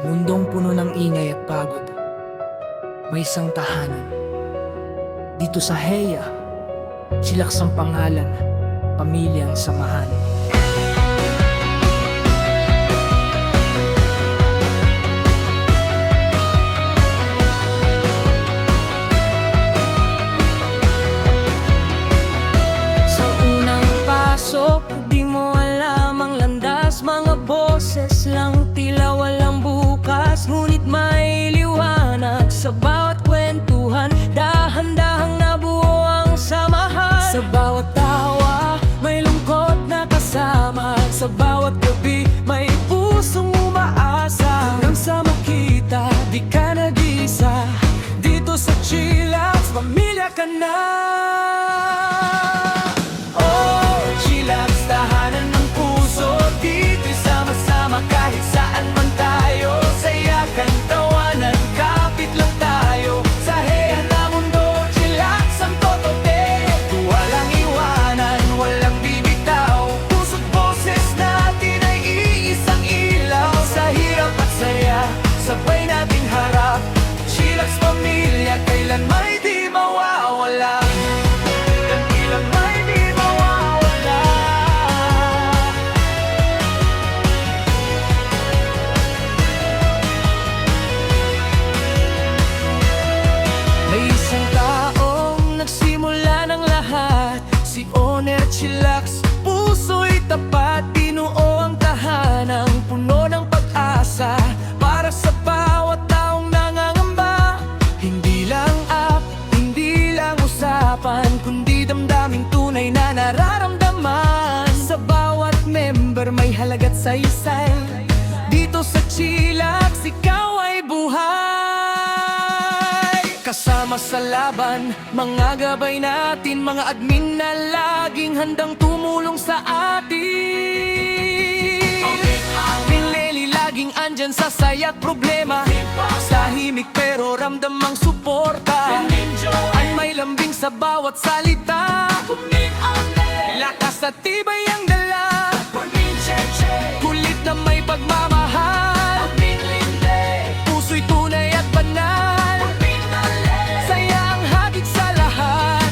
mundong puno ng ingay at pagod, may isang tahanan. Dito sa Heya, Chillax ang pangalan, pamilyang samahan. Sa unang pasok, di mo alam ang landas, mga boses lang tila walang bukas. Ngunit may liwanag sa bawat kwentuhan, dahan-dahang nabuo ang samahan. Sa bawat tawa, may lungkot na kasama. Sa bawat gabi, may pusong umaasa. Hanggang sa makita, di ka nag-iisa. Dito sa Chillax, pamilya ka na. Oh, Chillax, tahanan ng puso. Dito'y sama-sama kahit saan man tayo. Sayakan, tawanan, kapit lang tayo. Sa Heya na mundo, Chillax ang totote. Walang iwanan, walang bibitaw. Puso't boses natin ay iisang ilaw. Sa hirap at saya, sabay nating harap. Chillax pamilya, kailan may di mawawala. Kailan may di mawawala. May isang taong nagsimula ng lahat, si Owner Chillax. Puso'y tapat, binuo ang tahanang puno ng pag-asa. Para sa bawat taong nangangamba, hindi lang app, hindi lang usapan, kundi damdaming tunay na nararamdaman. Sa bawat member may halaga't saysay. Dito sa Chillax, ikaw ay buhay. Kasama sa laban, mga gabay natin, mga admin na laging handang tumulong sa atin. Pinleli laging andyan sa saya't problema, tahimik pero ramdam ang suporta. At may lambing sa bawat salita, lakas at tibay ang dala. Kulit na may pagmamahal, puso'y tunay at banal. Saya ang hatid sa lahat,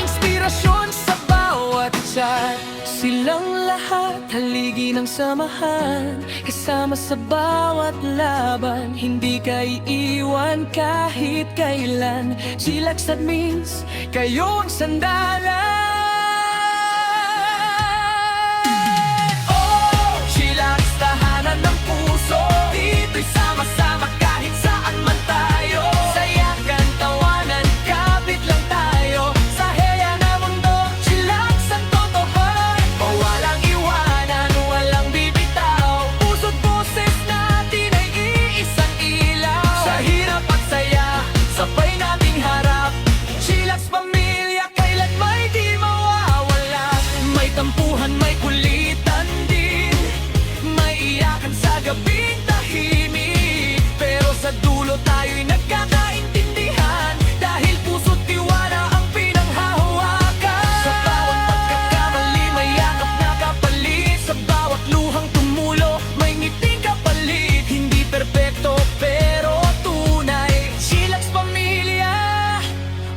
inspirasyon sa bawat chat. Silang lahat haligi ng samahan, kasama sa bawat laban. Hindi ka iiwan kahit kailan. Chillax admins, kayo ang sandalan. Oh, Chillax, tahanan ng puso. Dito'y sama-sama kahit saan man tayo. Sayakan, tawanan, kapit lang tayo. Sa Heya na mundo, Chillax ang totohan. Walang iwanan, walang bibitaw. Puso't boses natin ay iisang ilaw. Sa hirap at saya, sabay nating harap. Chillax pamilya, kailan may di mawawala. May tampuhan, may kulitan din, may iyakan sa gabing tahimik. Pero sa dulo tayo'y nagkakaintindihan, dahil puso't tiwala ang pinanghahawakan. Sa bawat pagkakamali, may yakap na kapalit. Sa bawat luhang tumulo, may ngiting kapalit. Hindi perpekto pero tunay. Chillax pamilya,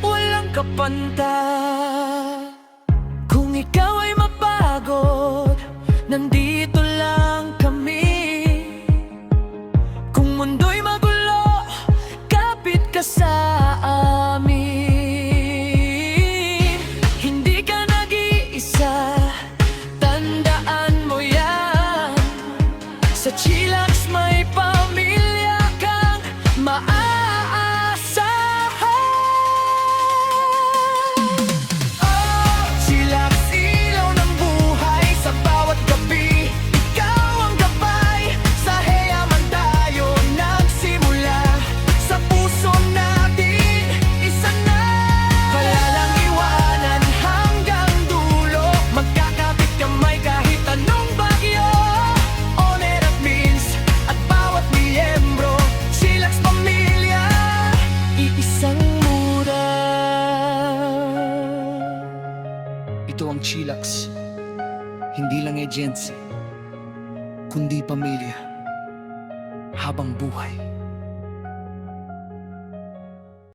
walang kapantay. Kung ikaw ay mapagod, nandito lang kami. Kung mundo'y magulo, kapit ka sa amin. Hindi ka nag-iisa, tandaan mo yan. Sa Chillax may pamilya kang maaasahan. Oh, Chillax, ilaw ng buhay. Sa bawat gabi, ikaw ang gabay. Sa Heya man tayo nagsimula. Sa puso natin, isa na. Walang iwanan hanggang dulo. Magkakapit kamay kahit anong bagyo. Owner at means, at bawat miyembro. Chillax pamilya, iisang mura. Ito ang Chillax, hindi lang agency, kundi pamilya. habang buhay.